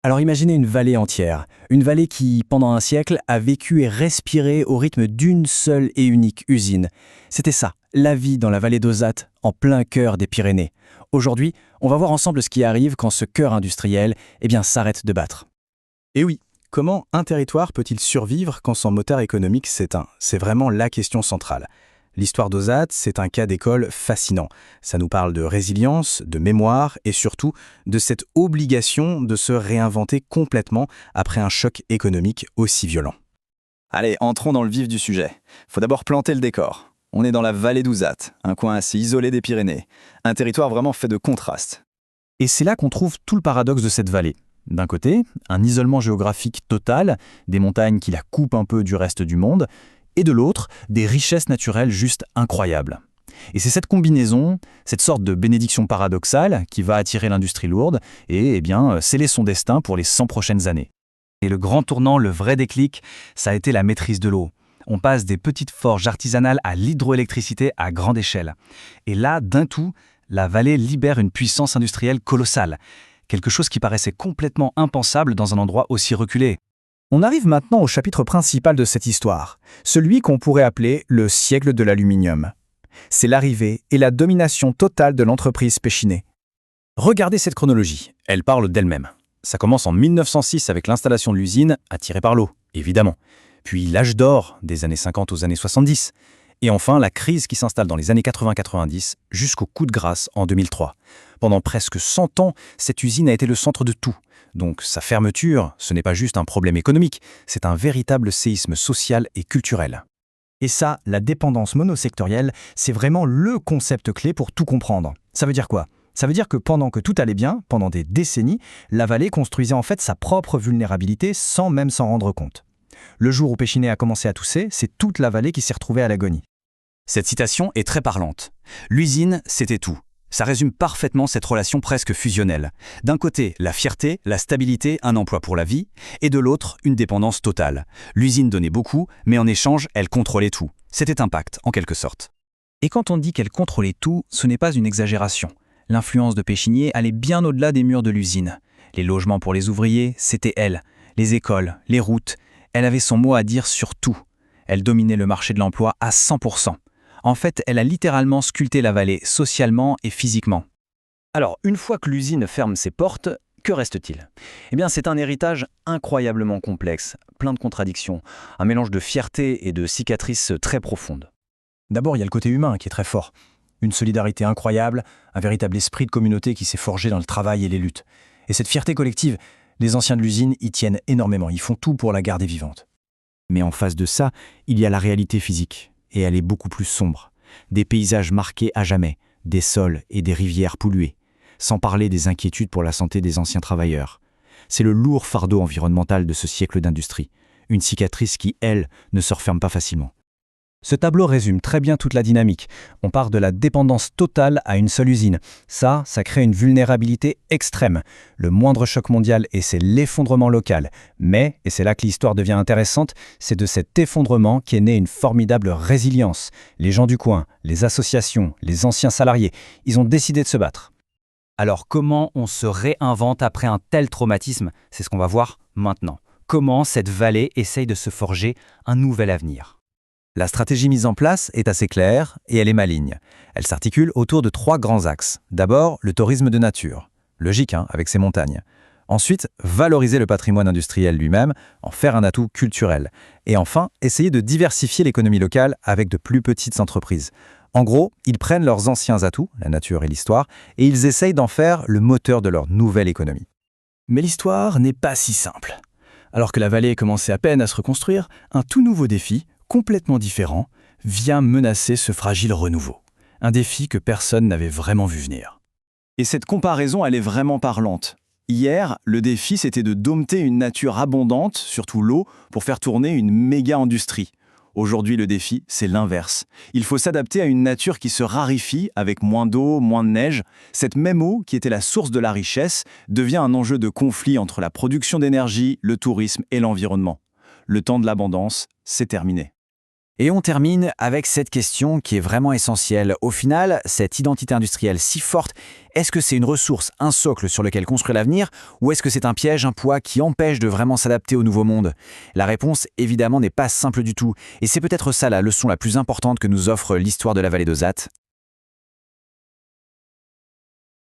Alors imaginez une vallée entière, une vallée qui, pendant un siècle, a vécu et respiré au rythme d'une seule et unique usine. C'était ça, la vie dans la vallée d'Ossat, en plein cœur des Pyrénées. Aujourd'hui, on va voir ensemble ce qui arrive quand ce cœur industriel s'arrête de battre. Et oui, comment un territoire peut-il survivre quand son moteur économique s'éteint? C'est vraiment la question centrale. L'histoire d'Ossat, c'est un cas d'école fascinant. Ça nous parle de résilience, de mémoire et surtout de cette obligation de se réinventer complètement après un choc économique aussi violent. Allez, entrons dans le vif du sujet. Faut d'abord planter le décor. On est dans la vallée d'Ossat, un coin assez isolé des Pyrénées. Un territoire vraiment fait de contrastes. Et c'est là qu'on trouve tout le paradoxe de cette vallée. D'un côté, un isolement géographique total, des montagnes qui la coupent un peu du reste du monde, et de l'autre, des richesses naturelles juste incroyables. Et c'est cette combinaison, cette sorte de bénédiction paradoxale qui va attirer l'industrie lourde et sceller son destin pour les 100 prochaines années. Et le grand tournant, le vrai déclic, ça a été la maîtrise de l'eau. On passe des petites forges artisanales à l'hydroélectricité à grande échelle. Et là, d'un tout, la vallée libère une puissance industrielle colossale. Quelque chose qui paraissait complètement impensable dans un endroit aussi reculé. On arrive maintenant au chapitre principal de cette histoire, celui qu'on pourrait appeler le siècle de l'aluminium. C'est l'arrivée et la domination totale de l'entreprise Pechiney. Regardez cette chronologie, elle parle d'elle-même. Ça commence en 1906 avec l'installation de l'usine, attirée par l'eau, évidemment. Puis l'âge d'or, des années 50 aux années 70. Et enfin, la crise qui s'installe dans les années 80-90 jusqu'au coup de grâce en 2003. Pendant presque 100 ans, cette usine a été le centre de tout. Donc sa fermeture, ce n'est pas juste un problème économique, c'est un véritable séisme social et culturel. Et ça, la dépendance monosectorielle, c'est vraiment le concept clé pour tout comprendre. Ça veut dire quoi? Ça veut dire que pendant que tout allait bien, pendant des décennies, la vallée construisait en fait sa propre vulnérabilité sans même s'en rendre compte. Le jour où Pechiney a commencé à tousser, c'est toute la vallée qui s'est retrouvée à l'agonie. Cette citation est très parlante. L'usine, c'était tout. Ça résume parfaitement cette relation presque fusionnelle. D'un côté, la fierté, la stabilité, un emploi pour la vie, et de l'autre, une dépendance totale. L'usine donnait beaucoup, mais en échange, elle contrôlait tout. C'était un pacte, en quelque sorte. Et quand on dit qu'elle contrôlait tout, ce n'est pas une exagération. L'influence de Pechiney allait bien au-delà des murs de l'usine. Les logements pour les ouvriers, c'était elle. Les écoles, les routes. Elle avait son mot à dire sur tout. Elle dominait le marché de l'emploi à 100%. En fait, elle a littéralement sculpté la vallée socialement et physiquement. Alors, une fois que l'usine ferme ses portes, que reste-t-il? C'est un héritage incroyablement complexe, plein de contradictions, un mélange de fierté et de cicatrices très profondes. D'abord, il y a le côté humain qui est très fort. Une solidarité incroyable, un véritable esprit de communauté qui s'est forgé dans le travail et les luttes. Et cette fierté collective, les anciens de l'usine y tiennent énormément, ils font tout pour la garder vivante. Mais en face de ça, il y a la réalité physique. Et elle est beaucoup plus sombre. Des paysages marqués à jamais, des sols et des rivières polluées, sans parler des inquiétudes pour la santé des anciens travailleurs. C'est le lourd fardeau environnemental de ce siècle d'industrie, une cicatrice qui, elle, ne se referme pas facilement. Ce tableau résume très bien toute la dynamique. On part de la dépendance totale à une seule usine. Ça crée une vulnérabilité extrême. Le moindre choc mondial et c'est l'effondrement local. Mais, et c'est là que l'histoire devient intéressante, c'est de cet effondrement qu'est née une formidable résilience. Les gens du coin, les associations, les anciens salariés, ils ont décidé de se battre. Alors comment on se réinvente après un tel traumatisme? C'est ce qu'on va voir maintenant. Comment cette vallée essaye de se forger un nouvel avenir? La stratégie mise en place est assez claire et elle est maligne. Elle s'articule autour de 3 grands axes. D'abord, le tourisme de nature. Logique, avec ses montagnes. Ensuite, valoriser le patrimoine industriel lui-même, en faire un atout culturel. Et enfin, essayer de diversifier l'économie locale avec de plus petites entreprises. En gros, ils prennent leurs anciens atouts, la nature et l'histoire, et ils essayent d'en faire le moteur de leur nouvelle économie. Mais l'histoire n'est pas si simple. Alors que la vallée commençait à peine à se reconstruire, un tout nouveau défi, complètement différent, vient menacer ce fragile renouveau. Un défi que personne n'avait vraiment vu venir. Et cette comparaison, elle est vraiment parlante. Hier, le défi, c'était de dompter une nature abondante, surtout l'eau, pour faire tourner une méga-industrie. Aujourd'hui, le défi, c'est l'inverse. Il faut s'adapter à une nature qui se raréfie avec moins d'eau, moins de neige. Cette même eau, qui était la source de la richesse, devient un enjeu de conflit entre la production d'énergie, le tourisme et l'environnement. Le temps de l'abondance, c'est terminé. Et on termine avec cette question qui est vraiment essentielle. Au final, cette identité industrielle si forte, est-ce que c'est une ressource, un socle sur lequel construire l'avenir, ou est-ce que c'est un piège, un poids qui empêche de vraiment s'adapter au nouveau monde? La réponse, évidemment, n'est pas simple du tout. Et c'est peut-être ça la leçon la plus importante que nous offre l'histoire de la vallée d'Ozat.